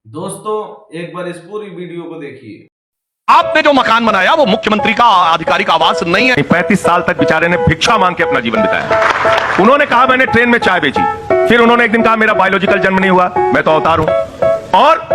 दोस्तों एक बार इस पूरी वीडियो को देखिए। आपने जो मकान बनाया वो मुख्यमंत्री का आधिकारिक आवास नहीं है। 35 साल तक बेचारे ने भिक्षा मांग के अपना जीवन बिताया। उन्होंने कहा मैंने ट्रेन में चाय बेची, फिर उन्होंने एक दिन कहा मेरा बायोलॉजिकल जन्म नहीं हुआ, मैं तो अवतार हूं। और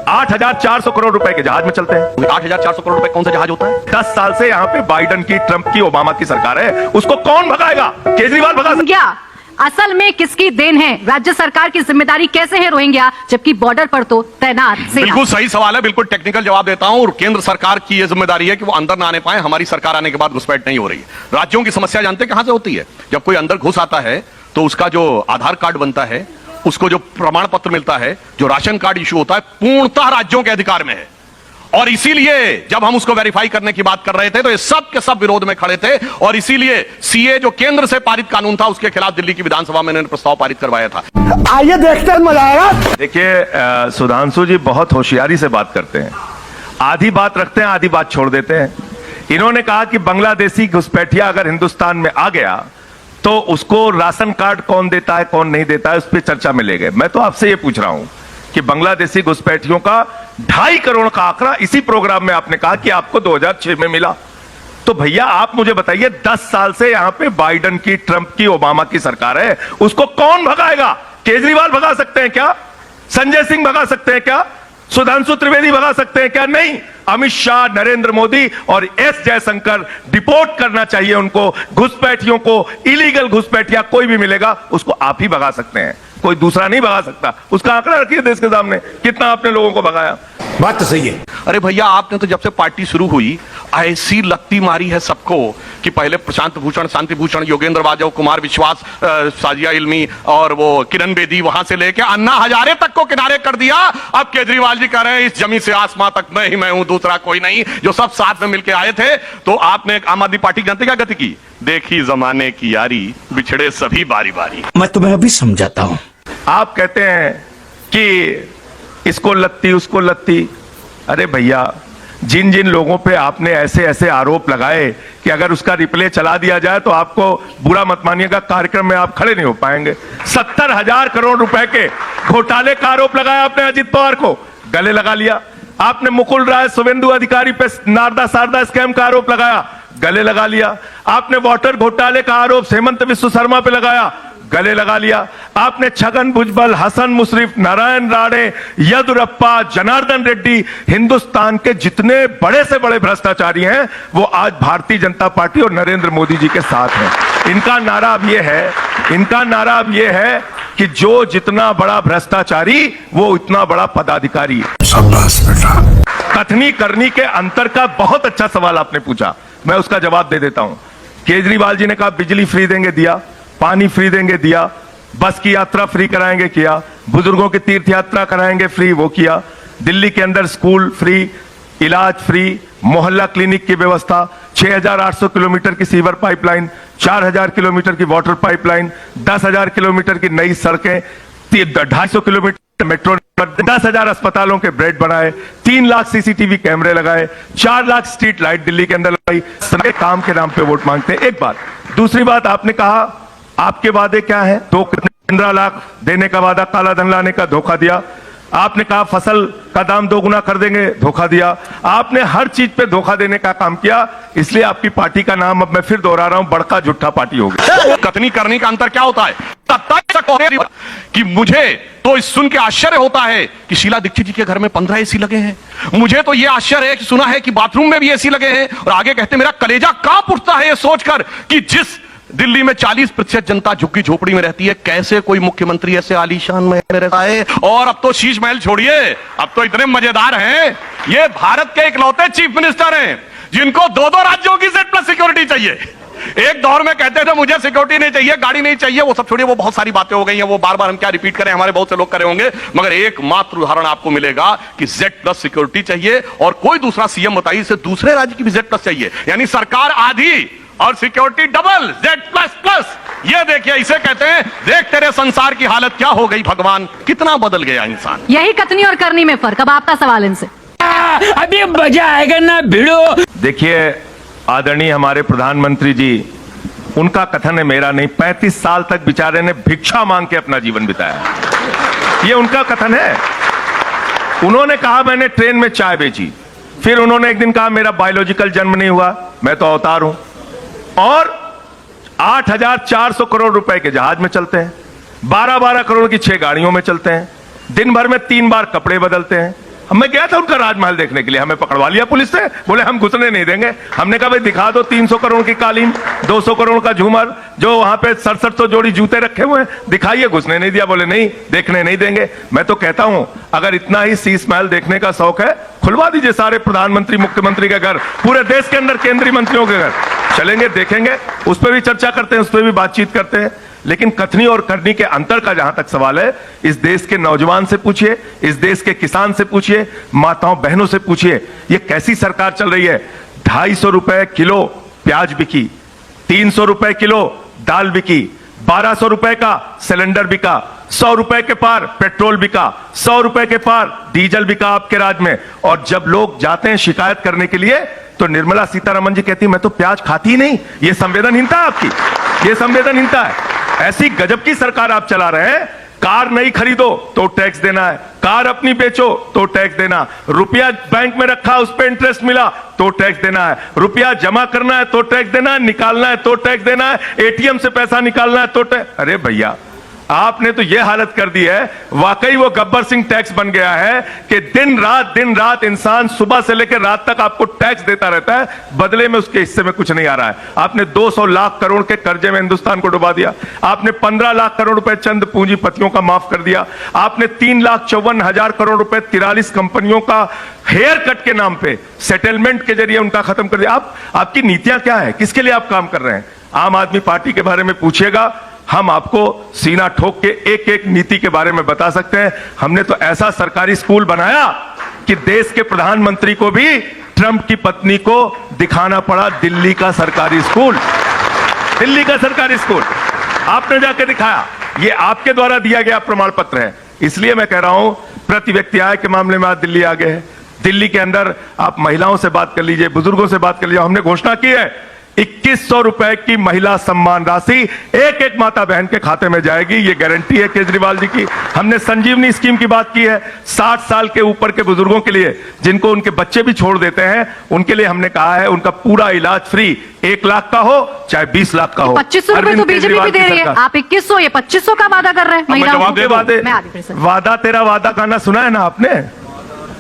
8,400 करोड़ रुपए के जहाज में चलते हैं। 8,400 करोड़ रुपए कौन सा जहाज होता है? 10 साल से यहाँ पे बाइडन की, ट्रंप की, ओबामा की सरकार है, उसको कौन भगाएगा? केजरीवाल भगा सकता क्या असल में किसकी देन है? राज्य सरकार की जिम्मेदारी कैसे है रोहिंग्या, जबकि बॉर्डर पर तो तैनात सेना। बिल्कुल सही सवाल है, बिल्कुल टेक्निकल जवाब देता हूं। और केंद्र सरकार की यह जिम्मेदारी है कि वो अंदर ना आने पाए। हमारी सरकार आने के बाद घुसपैठ नहीं हो रही। राज्यों की समस्या जानते कहां से होती है? जब कोई अंदर घुस आता है तो उसका जो आधार कार्ड बनता है, उसको जो प्रमाण पत्र मिलता है, जो राशन कार्ड इश्यू होता है, पूर्णतः राज्यों के अधिकार में है। और इसीलिए जब हम उसको वेरीफाई करने की बात कर रहे थे तो ये सब के सब विरोध में खड़े थे। और इसीलिए सीए जो केंद्र से पारित कानून था, उसके खिलाफ दिल्ली की विधानसभा में इन्होंने प्रस्ताव पारित करवाया था। आइए देखते हैं, मजा आएगा। देखिए सुधांशु जी बहुत होशियारी से बात करते हैं, आधी बात रखते हैं, आधी बात छोड़ देते हैं। इन्होंने कहा कि बांग्लादेशी घुसपैठिया अगर हिंदुस्तान में आ गया तो उसको राशन कार्ड कौन देता है, कौन नहीं देता है, उस पर चर्चा में ले गए। मैं तो आपसे ये पूछ रहा हूं कि बांग्लादेशी घुसपैठियों का 2.5 करोड़ का आंकड़ा इसी प्रोग्राम में आपने कहा कि आपको 2006 में मिला। तो भैया आप मुझे बताइए, 10 साल से यहां पे बाइडन की, ट्रंप की, ओबामा की सरकार है, उसको कौन भगाएगा? केजरीवाल भगा सकते हैं क्या? संजय सिंह भगा सकते हैं क्या? सुधांशु त्रिवेदी भगा सकते हैं क्या? नहीं। अमित शाह, नरेंद्र मोदी और एस जयशंकर डिपोर्ट करना चाहिए उनको। घुसपैठियों को, इलीगल घुसपैठिया कोई भी मिलेगा उसको आप ही भगा सकते हैं, कोई दूसरा नहीं भगा सकता। उसका आंकड़ा रखिए देश के सामने, कितना आपने लोगों को भगाया। बात तो सही है। अरे भैया आपने तो जब से पार्टी शुरू हुई ऐसी लगती मारी है सबको कि पहले प्रशांत भूषण, शांति भूषण, योगेंद्र यादव, कुमार विश्वास, साजिया इल्मी और वो किरण बेदी, वहां से लेके अन्ना हजारे तक को किनारे कर दिया। अब केजरीवाल जी कह रहे हैं इस जमी से आसमां तक मैं ही मैं हूं, दूसरा कोई नहीं, जो सब साथ में मिलकर आए थे। तो आपने आम आदमी पार्टी जानते क्या गति की? देखी जमाने की यारी, बिछड़े सभी बारी बारी। मैं तुम्हें अभी समझाता हूं। आप कहते हैं कि इसको लत्ती उसको लत्ती। अरे भैया जिन जिन लोगों पे आपने ऐसे ऐसे आरोप लगाए कि अगर उसका रिप्ले चला दिया जाए तो आपको बुरा मत मानिएगा, कार्यक्रम में आप खड़े नहीं हो पाएंगे। 70,000 करोड़ रुपए के घोटाले का आरोप लगाया आपने अजित पवार को, गले लगा लिया। आपने मुकुल राय, शुवेंदु अधिकारी पे नारदा सारदा स्कैम का आरोप लगाया, गले लगा लिया। आपने वाटर घोटाले का आरोप हेमंत विश्व शर्मा पे लगाया, गले लगा लिया। आपने छगन भुजबल, हसन मुशर्रफ, नारायण राणे, येदियुरप्पा, जनार्दन रेड्डी, हिंदुस्तान के जितने बड़े से बड़े भ्रष्टाचारी हैं वो आज भारतीय जनता पार्टी और नरेंद्र मोदी जी के साथ हैं। इनका नारा अब ये है कि जो जितना बड़ा भ्रष्टाचारी वो इतना बड़ा पदाधिकारी। शाबाश बेटा। कथनी करनी के अंतर का बहुत अच्छा सवाल आपने पूछा, मैं उसका जवाब दे देता हूं। केजरीवाल जी ने कहा बिजली फ्री देंगे, दिया। पानी फ्री देंगे, दिया। बस की यात्रा फ्री कराएंगे, किया। बुजुर्गों की तीर्थ यात्रा कराएंगे, फ्री, वो किया। दिल्ली के अंदर स्कूल फ्री, इलाज फ्री, मोहल्ला क्लिनिक की व्यवस्था, 6,800 किलोमीटर की सीवर पाइपलाइन, 4,000 किलोमीटर की वाटर पाइपलाइन, 10,000 किलोमीटर की नई सड़कें, 250 किलोमीटर मेट्रो, 10,000 अस्पतालों के बेड बनाए, 3 लाख सीसीटीवी कैमरे लगाए, 4 लाख स्ट्रीट लाइट दिल्ली के अंदर लगाई। सबके काम के नाम पे वोट मांगते हैं, एक बात। दूसरी बात, आपने कहा आपके वादे क्या है? 15 लाख देने का वादा, काला धन लाने का धोखा दिया। आपने कहा फसल का दाम 2 गुना कर देंगे, धोखा दिया। आपने हर चीज पे धोखा देने का काम किया, इसलिए आपकी पार्टी का नाम अब मैं फिर दोहरा रहा हूं, बड़का झूठा पार्टी होगी। कथनी करने का अंतर क्या होता है? कि मुझे तो सुन के आश्चर्य होता है कि शीला दीक्षित जी के घर में 15 एसी लगे हैं। मुझे तो यह आश्चर्य है कि सुना है कि बाथरूम में भी एसी लगे हैं। और आगे कहते मेरा कलेजा कांप उठता है यह सोचकर कि जिस दिल्ली में 40% जनता झुग्गी झोपड़ी में रहती है, कैसे कोई मुख्यमंत्री ऐसे आलीशान महल में रहता है। और अब तो शीश महल छोड़िए, अब तो इतने मजेदार हैं, ये भारत के इकलौते चीफ मिनिस्टर हैं जिनको 2-2 राज्यों की Z+ सिक्योरिटी चाहिए। एक दौर में कहते थे मुझे सिक्योरिटी नहीं चाहिए, गाड़ी नहीं चाहिए, वो सब छोड़िए, वो बहुत सारी बातें हो गई हैं, वो बार बार हम क्या रिपीट करें, हमारे बहुत से लोग करे होंगे। मगर एकमात्र उदाहरण आपको मिलेगा कि Z+ सिक्योरिटी चाहिए। और कोई दूसरा सीएम बताइए इसे दूसरे राज्य की भी Z+ चाहिए, यानी सरकार आधी और सिक्योरिटी डबल, Z++। ये देखिए, इसे कहते हैं देख तेरे संसार की हालत क्या हो गई भगवान, कितना बदल गया इंसान। यही कथनी और करनी में फर्क। अब आपका सवाल इनसे। अभी मजा आएगा ना भिड़ो। देखिए आदरणीय हमारे प्रधानमंत्री जी, उनका कथन है, मेरा नहीं। 35 साल तक बेचारे ने भिक्षा मांग के अपना जीवन बिताया, ये उनका कथन है। उन्होंने कहा मैंने ट्रेन में चाय बेची, फिर उन्होंने एक दिन कहा मेरा बायोलॉजिकल जन्म नहीं हुआ, मैं तो अवतार हूं, और 8,400 करोड़ रुपए के जहाज में चलते हैं, 12-12 करोड़ की 6 गाड़ियों में चलते हैं, दिन भर में 3 बार कपड़े बदलते हैं। मैं गया था उनका राजमहल देखने के लिए, हमें पकड़वा लिया पुलिस ने, बोले हम घुसने नहीं देंगे। हमने कहा भाई दिखा दो 300 करोड़ की कालीन, 200 करोड़ का झूमर, जो वहां पे 67 जोड़ी जूते रखे हुए हैं, दिखाइए। घुसने नहीं दिया, बोले नहीं देखने नहीं देंगे। मैं तो कहता हूं अगर इतना ही शीश महल देखने का शौक है, खुलवा दीजिए सारे प्रधानमंत्री मुख्यमंत्री के घर, पूरे देश के अंदर केंद्रीय मंत्रियों के घर, चलेंगे देखेंगे, उस पर भी चर्चा करते हैं, उस पर भी बातचीत करते हैं। लेकिन कथनी और करनी के अंतर का जहां तक सवाल है, इस देश के नौजवान से पूछिए, इस देश के किसान से पूछिए, माताओं बहनों से पूछिए, ये कैसी सरकार चल रही है। 250 रुपए किलो प्याज बिकी, 300 रुपए किलो दाल बिकी, 1200 रुपए का सिलेंडर बिका, 100 रुपए के पार पेट्रोल बिका, 100 रुपए के पार डीजल बिका आपके राज्य में। और जब लोग जाते हैं शिकायत करने के लिए तो निर्मला सीतारमण जी कहती मैं तो प्याज खाती ही नहीं। ये संवेदनहीनता है आपकी, ये संवेदनहीनता है। ऐसी गजब की सरकार आप चला रहे हैं। कार नहीं खरीदो तो टैक्स देना है, कार अपनी बेचो तो टैक्स देना, रुपया बैंक में रखा उस पर इंटरेस्ट मिला तो टैक्स देना है, रुपया जमा करना है तो टैक्स देना है, निकालना है तो टैक्स देना है, एटीएम से पैसा निकालना है तो टैक्स। अरे भैया आपने तो यह हालत कर दी है, वाकई वो गब्बर सिंह टैक्स बन गया है कि दिन रात इंसान सुबह से लेकर रात तक आपको टैक्स देता रहता है, बदले में उसके हिस्से में कुछ नहीं आ रहा है। आपने 200 लाख करोड़ के कर्जे में हिंदुस्तान को डुबा दिया, आपने 15 लाख करोड़ रुपए चंद पूंजीपतियों का माफ कर दिया, आपने 3,54,000 करोड़ रुपए 43 कंपनियों का हेयर कट के नाम पे सेटलमेंट के जरिए उनका खत्म कर दिया। आपकी नीतियां क्या है, किसके लिए आप काम कर रहे हैं? आम आदमी पार्टी के बारे में पूछिएगा, हम आपको सीना ठोक के एक एक नीति के बारे में बता सकते हैं। हमने तो ऐसा सरकारी स्कूल बनाया कि देश के प्रधानमंत्री को भी ट्रंप की पत्नी को दिखाना पड़ा दिल्ली का सरकारी स्कूल, दिल्ली का सरकारी स्कूल आपने जाके दिखाया। ये आपके द्वारा दिया गया प्रमाण पत्र है। इसलिए मैं कह रहा हूं प्रति व्यक्ति आय के मामले में आज दिल्ली आगे है। दिल्ली के अंदर आप महिलाओं से बात कर लीजिए, बुजुर्गों से बात कर लीजिए। हमने घोषणा की है 2100 रुपए की महिला सम्मान राशि एक एक माता बहन के खाते में जाएगी, ये गारंटी है केजरीवाल जी की। हमने संजीवनी स्कीम की बात की है, 60 साल के ऊपर के बुजुर्गों के लिए जिनको उनके बच्चे भी छोड़ देते हैं, उनके लिए हमने कहा है उनका पूरा इलाज फ्री, 1 लाख का हो चाहे 20 लाख का हो। 2500 रुपए तो बीजेपी भी दे रही है, आप 2100 ये 2500 का वादा कर रहे हैं महिलाओं को। वादा तेरा वादा गाना सुना है ना आपने?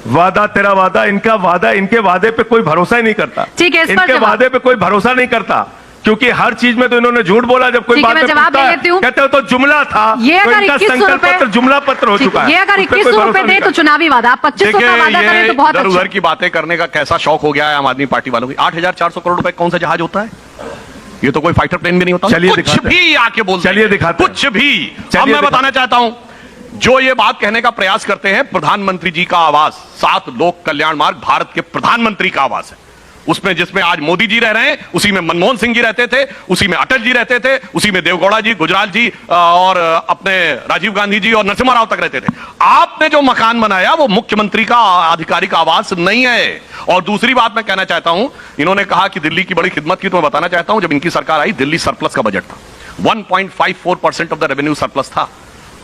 वादा तेरा वादा, इनका वादा, इनके वादे पे कोई भरोसा ही नहीं करता। ठीक है, इनके वादे पे कोई भरोसा नहीं करता, क्योंकि हर चीज में तो इन्होंने झूठ बोला। जब कोई बात पे पूछता है कहते हो तो जुमला था, ये तो अगर इनका 2100 संकल्प पत्र जुमला पत्र हो चुका है। ये अगर 2100 रुपए दे तो चुनावी वादा, आप 2500 का वादा करें तो बहुत अच्छा। उधर की बातें करने का कैसा शौक हो गया है आम आदमी पार्टी वालों की। 8,400 करोड़ रुपए कौन सा जहाज होता है? ये तो कोई फाइटर प्लेन भी नहीं होता। चलिए कुछ भी आके बोलते, चलिए दिखाते, कुछ भी। अब मैं बताना चाहता हूं, जो ये बात कहने का प्रयास करते हैं, प्रधानमंत्री जी का आवास 7 लोक कल्याण मार्ग भारत के प्रधानमंत्री का आवास है। उसमें जिसमें आज मोदी जी रह रहे हैं, उसी में मनमोहन सिंह जी रहते थे, उसी में अटल जी रहते थे, उसी में देवगौड़ा जी, गुजराल जी और अपने राजीव गांधी जी और नरसिम्हा राव तक रहते थे। आपने जो मकान बनाया वो मुख्यमंत्री का आधिकारिक आवास नहीं है। और दूसरी बात मैं कहना चाहता हूं, इन्होंने कहा कि दिल्ली की बड़ी खिदमत की, तो मैं बताना चाहता हूं जब इनकी सरकार आई दिल्ली सरप्लस का बजट था, 1.54% ऑफ द रेवेन्यू सरप्लस था।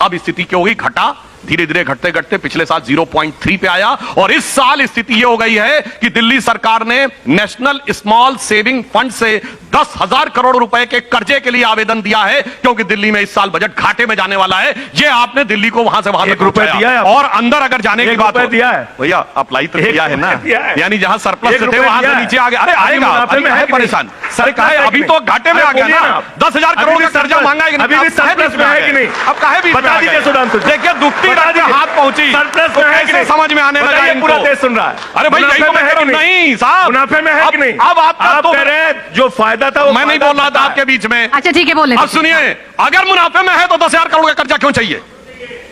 अब स्थिति क्या हो गई? घटा, धीरे धीरे घटते घटते पिछले साल 0.3 पे आया, और इस साल स्थिति यह हो गई है कि दिल्ली सरकार ने नेशनल स्मॉल सेविंग फंड से 10,000 करोड़ रुपए के कर्जे के लिए आवेदन दिया है, क्योंकि दिल्ली में इस साल बजट घाटे में जाने वाला है। ये आपने दिल्ली को वहां से वहां तक रुपए दिया है, और अंदर अगर जाने की बात दिया है भैया, अप्लाई तो किया है ना, यानी जहां सरप्लस थे वहां से नीचे आ गया। अरे आएगा, अभी है परेशान सरकार, अभी तो घाटे में आ गया ना। 10,000 करोड़ का कर्जा मांगा है कि नहीं? अब काहे बीच में आ गए? देखिए दुखती हाथ पहुंची, तो कैसे समझ में आने लगा इनको? पूरा देश सुन रहा है। अरे भाई यही तो मैं कह रहा हूं। नहीं साहब, मुनाफे में है कि नहीं? अब आपका तो कह रहे हैं जो फायदा था वो मैं नहीं बोल रहा था आपके बीच में। अच्छा ठीक है, बोले। अब सुनिए, अगर मुनाफे में है तो 10,000 करोड़ का कर्जा क्यों चाहिए?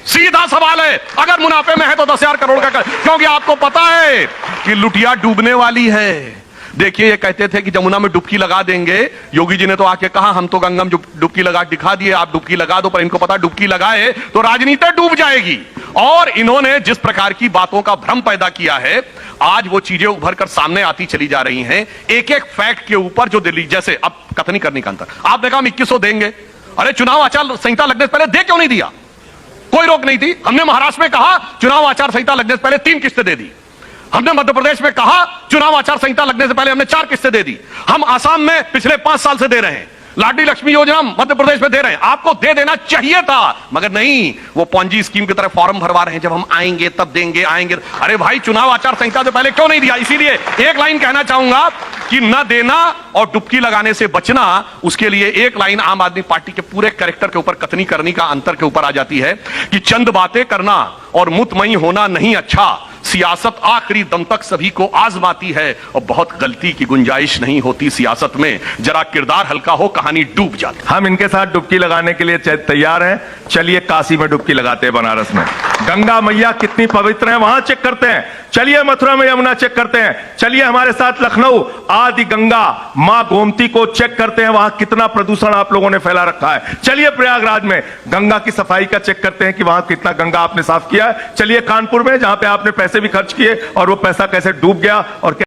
सीधा सवाल है। अगर मुनाफे में है तो 10,000 करोड़ का कर्जा, क्योंकि आपको पता है कि लुटिया डूबने वाली है। देखिए, ये कहते थे कि जमुना में डुबकी लगा देंगे, योगी जी ने तो आके कहा हम तो गंगा में डुबकी लगा दिखा दिए, आप डुबकी लगा दो, पर इनको पता डुबकी लगाए तो राजनीति डूब जाएगी। और इन्होंने जिस प्रकार की बातों का भ्रम पैदा किया है, आज वो चीजें उभर कर सामने आती चली जा रही हैं, एक एक फैक्ट के ऊपर। जो दिल्ली, जैसे अब कथनी करने का अंतर, आपने कहा हम 2100 देंगे, अरे चुनाव आचार संहिता लगने से पहले दे क्यों नहीं दिया? कोई रोक नहीं थी। हमने महाराष्ट्र में कहा चुनाव आचार संहिता लगने से पहले 3 किस्तें दे दी। हमने मध्य प्रदेश में कहा चुनाव आचार संहिता लगने से पहले हमने 4 किस्तें दे दी। हम आसाम में पिछले 5 साल से दे रहे हैं। लाडली लक्ष्मी योजना मध्य प्रदेश में दे रहे हैं। आपको दे देना चाहिए था, मगर नहीं, वो पॉन्जी स्कीम की तरह फॉर्म भरवा रहे हैं, जब हम आएंगे तब देंगे, आएंगे। अरे भाई, चुनाव आचार संहिता से पहले क्यों नहीं दिया? इसीलिए एक लाइन कहना चाहूंगा कि न देना और डुबकी लगाने से बचना, उसके लिए एक लाइन आम आदमी पार्टी के पूरे कैरेक्टर के ऊपर, कथनी करनी का अंतर के ऊपर आ जाती है कि चंद बातें करना और मुतमई होना नहीं अच्छा, सियासत आखिरी दम तक सभी को आजमाती है और बहुत गलती की गुंजाइश नहीं होती सियासत में। जरा किरदार हल्का हो, कहानी डूब जाती। हम इनके साथ डुबकी लगाने के लिए तैयार हैं। चलिए काशी में डुबकी लगाते हैं, बनारस में। गंगा मैया कितनी पवित्र है, वहां चेक करते हैं। चलिए मथुरा में यमुना चेक करते हैं। चलिए हमारे साथ लखनऊ आदि गंगा मां गोमती को चेक करते हैं, वहां कितना प्रदूषण आप लोगों ने फैला रखा है। चलिए प्रयागराज में गंगा की सफाई का चेक करते हैं कि वहां कितना गंगा आपने साफ किया है। चलिए कानपुर में, जहां पे आपने पैसे भी खर्च किए और वो पैसा कैसे डूब गया और